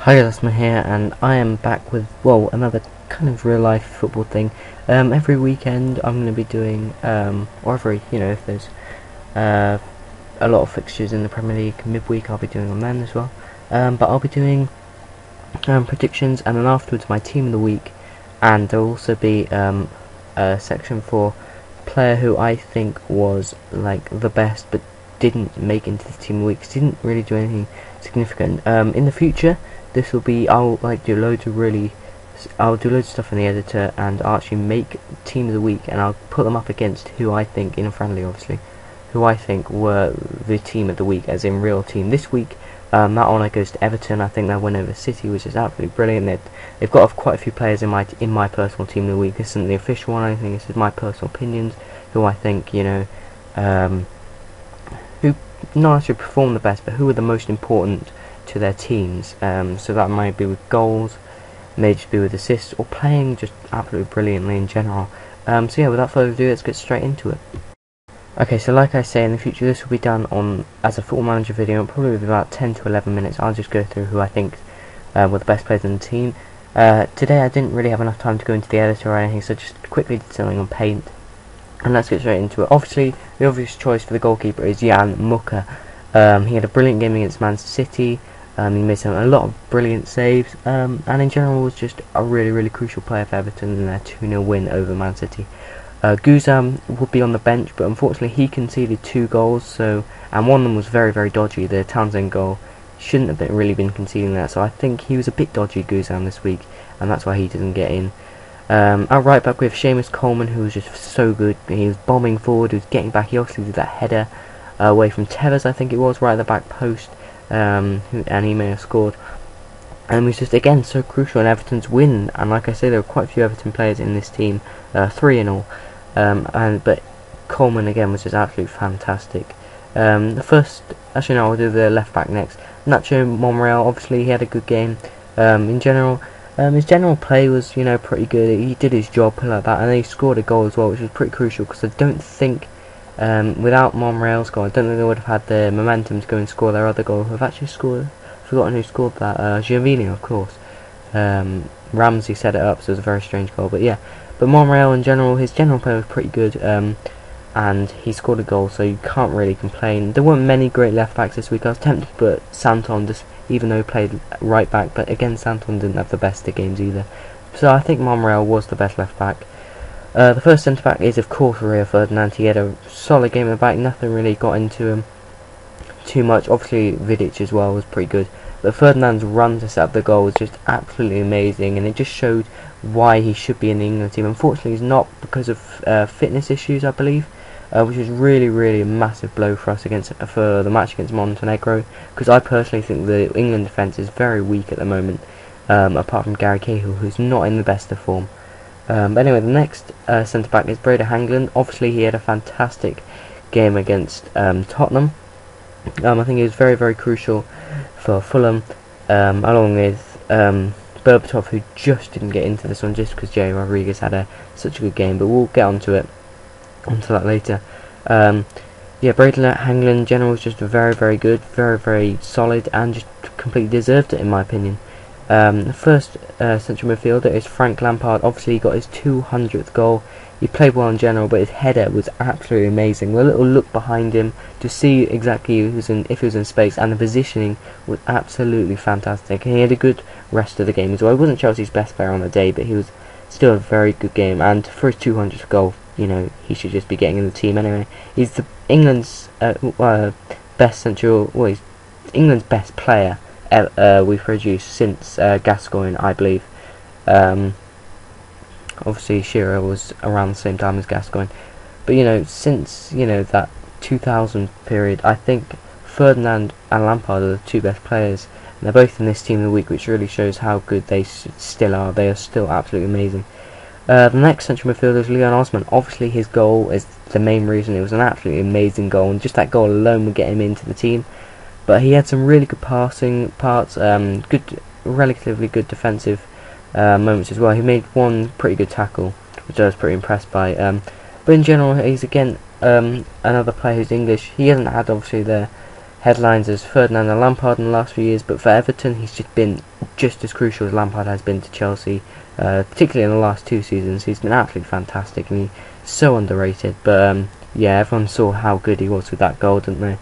Hi, Asamoah here, and I am back with, well, another kind of real-life football thing. Every weekend I'm going to be doing, or every, if there's a lot of fixtures in the Premier League midweek, I'll be doing them then as well. But I'll be doing predictions, and then afterwards my team of the week, and there will also be a section for player who I think was like the best, but didn't make into the team of the week, didn't really do anything significant. In the future, this will be, I'll do loads of stuff in the editor, and I'll actually make team of the week, and I'll put them up against who I think, in a friendly obviously, who I think were the team of the week, as in real team. This week, that honour goes to Everton. I think their win over City was just absolutely brilliant. They've got quite a few players in my personal team of the week. This isn't the official one. I think this is my personal opinions, who I think, who not actually performed the best, but who are the most important to their teams. So that might be with goals, may just be with assists, or playing just absolutely brilliantly in general. So yeah, without further ado, let's get straight into it. Okay, so like I say, in the future this will be done as a Football Manager video. It'll probably be about 10 to 11 minutes. I'll just go through who I think were the best players in the team. Today I didn't really have enough time to go into the editor or anything, so just quickly did something on Paint. And let's get straight into it. Obviously, the obvious choice for the goalkeeper is Jan Muka. He had a brilliant game against Man City. He made a lot of brilliant saves, and in general was just a really crucial player for Everton in their 2-0 win over Man City. Guzam would be on the bench, but unfortunately he conceded 2 goals, and one of them was very dodgy. The Townsend goal shouldn't have really been conceding that, so I think he was a bit dodgy, Guzam, this week, and that's why he didn't get in. At right back with Seamus Coleman, who was just so good. He was bombing forward, he was getting back, he obviously did that header away from Tevez, I think it was, right at the back post, and he may have scored. And he was just, again, so crucial in Everton's win. And like I say, there were quite a few Everton players in this team, 3 in all, but Coleman again was just absolutely fantastic. I'll do the left back next. Nacho Monreal, obviously he had a good game. In general, his general play was, pretty good. He did his job like that, and then he scored a goal as well, which was pretty crucial, because I don't think, without Monreal's goal, I don't think they would have had the momentum to go and score their other goal. I've actually forgotten who scored that. Giovino, of course. Ramsey set it up, so it was a very strange goal. But yeah, but Monreal in general, his general play was pretty good, and he scored a goal, so you can't really complain. There weren't many great left backs this week. I was tempted to put Santon, just even though he played right back, but again, Santon didn't have the best of games either. So I think Monreal was the best left back. The first centre back is of course Rio Ferdinand. He had a solid game at the back. Nothing really got into him too much. Obviously Vidic as well was pretty good, but Ferdinand's run to set up the goal was just absolutely amazing, and it just showed why he should be in the England team. Unfortunately he's not, because of fitness issues, I believe, which is really a massive blow for us for the match against Montenegro, because I personally think the England defence is very weak at the moment, apart from Gary Cahill, who's not in the best of form. But anyway, the next centre back is Brede Hangeland. Obviously he had a fantastic game against Tottenham. I think he was very crucial for Fulham, along with Berbatov, who just didn't get into this one just because Jerry Rodriguez had such a good game, but we'll get onto that later. Yeah, Brede Hangeland in general was just very good, very solid, and just completely deserved it in my opinion. The first central midfielder is Frank Lampard. Obviously he got his 200th goal. He played well in general, but his header was absolutely amazing. The little look behind him to see exactly if he was in space, and the positioning was absolutely fantastic. And he had a good rest of the game as well. He wasn't Chelsea's best player on the day, but he was still a very good game. And for his 200th goal, he should just be getting in the team anyway. He's England's best he's England's best player we've produced since Gascoigne, I believe. Obviously Shearer was around the same time as Gascoigne, but since that 2000 period, I think Ferdinand and Lampard are the 2 best players, and they're both in this team of the week, which really shows how good they still are. They are still absolutely amazing. The next central midfielder is Leon Osman. Obviously his goal is the main reason. It was an absolutely amazing goal, and just that goal alone would get him into the team. But he had some really good passing parts, relatively good defensive moments as well. He made one pretty good tackle, which I was pretty impressed by. But in general, he's again another player who's English. He hasn't had obviously the headlines as Ferdinand and Lampard in the last few years, but for Everton he's just been just as crucial as Lampard has been to Chelsea, particularly in the last 2 seasons. He's been absolutely fantastic and he's so underrated, but yeah, everyone saw how good he was with that goal, didn't they?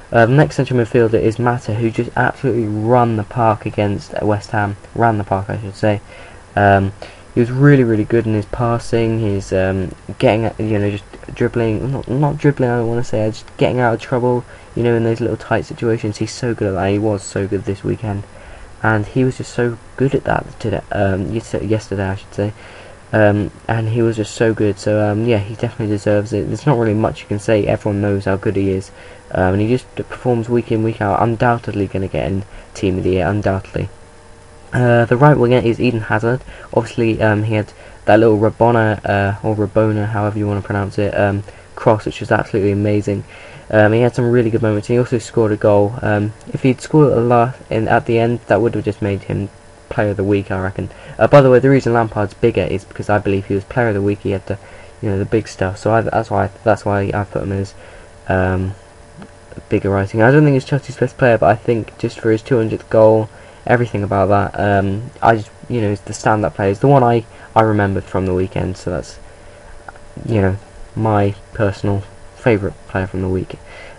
The next central midfielder is Mata, who just absolutely ran the park against West Ham. Ran the park, I should say. He was really, really good in his passing. His getting, just dribbling. Not dribbling. I don't want to say. Just getting out of trouble. In those little tight situations. He's so good at that. He was so good this weekend, and he was just so good at that today. Yesterday, I should say. And he was just so good. So yeah, he definitely deserves it. There's not really much you can say. Everyone knows how good he is. And he just performs week in, week out. Undoubtedly going to get in Team of the Year, undoubtedly. The right winger is Eden Hazard. Obviously, he had that little Rabona, or Rabona, however you want to pronounce it, cross, which was absolutely amazing. He had some really good moments. He also scored a goal. If he'd scored at the end, that would have just made him Player of the Week, I reckon. By the way, the reason Lampard's bigger is because I believe he was Player of the Week. He had the big stuff. So that's why I put him as bigger writing. I don't think he's Chelsea's best player, but I think just for his 200th goal, everything about that, I just, it's the stand-up player. It's the one I remembered from the weekend, so that's, my personal favourite player from the week.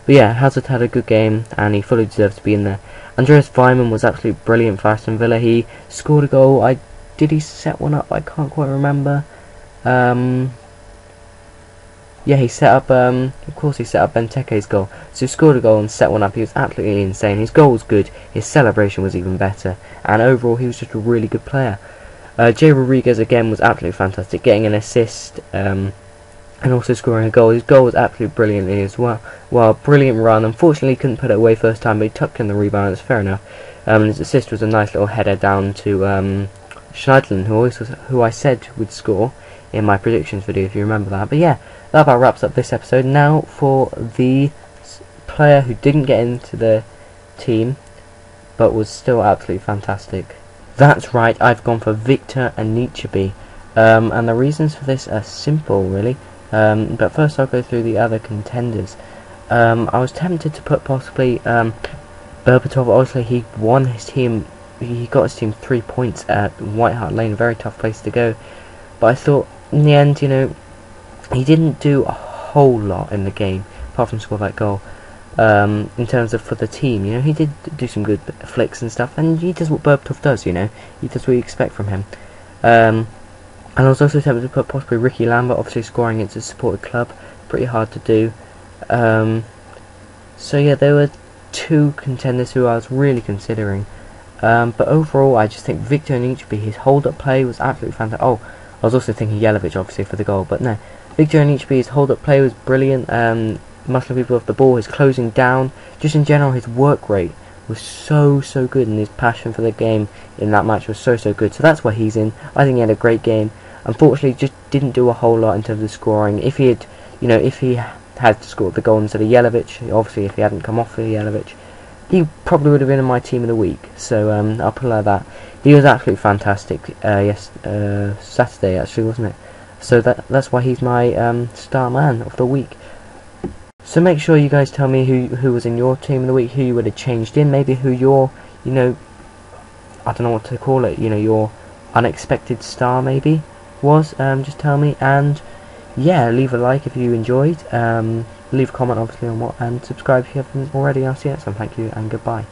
But yeah, Hazard had a good game, and he fully deserves to be in there. Andreas Weimann was absolutely brilliant for Aston Villa. He scored a goal. Did he set one up? I can't quite remember. Yeah, he set up, of course he set up Benteke's goal. So he scored a goal and set one up. He was absolutely insane. His goal was good. His celebration was even better. And overall, he was just a really good player. Jay Rodriguez, again, was absolutely fantastic. Getting an assist, and also scoring a goal. His goal was absolutely brilliantly as well. Brilliant run. Unfortunately, he couldn't put it away first time, but he tucked in the rebound. It's fair enough. And his assist was a nice little header down to Schneiderlin, who I said would score in my predictions video, if you remember that. But yeah, that about wraps up this episode. Now for the player who didn't get into the team but was still absolutely fantastic. That's right, I've gone for Victor Anichebe, and the reasons for this are simple, really. But first I'll go through the other contenders. I was tempted to put possibly Berbatov. Obviously he won his team. He got his team 3 points at White Hart Lane, a very tough place to go. But I thought, in the end, he didn't do a whole lot in the game, apart from score that goal. In terms of for the team, he did do some good flicks and stuff, and he does what Berbatov does, he does what you expect from him. And I was also tempted to put possibly Ricky Lambert, obviously scoring against a supported club, pretty hard to do. So yeah, there were 2 contenders who I was really considering. But overall, I just think Victor Anichebe, his hold-up play was absolutely fantastic. Oh, I was also thinking Jelavic, obviously, for the goal, but no. Victor Anichebe's hold-up play was brilliant, muscling people off the ball, his closing down, just in general, his work rate was so good, and his passion for the game in that match was so good. So that's why he's in. I think he had a great game. Unfortunately, just didn't do a whole lot in terms of scoring. If he had, if he had scored the goal instead of Jelavic, obviously if he hadn't come off for Jelavic, he probably would have been in my team of the week. So I'll put it like that. He was absolutely fantastic. Saturday actually, wasn't it? So that's why he's my star man of the week. So make sure you guys tell me who was in your team of the week, who you would have changed in, maybe who your, I don't know what to call it, your unexpected star maybe was. Just tell me, and yeah, leave a like if you enjoyed. Leave a comment obviously on what, and subscribe if you haven't already. I'll see you next time. Thank you and goodbye.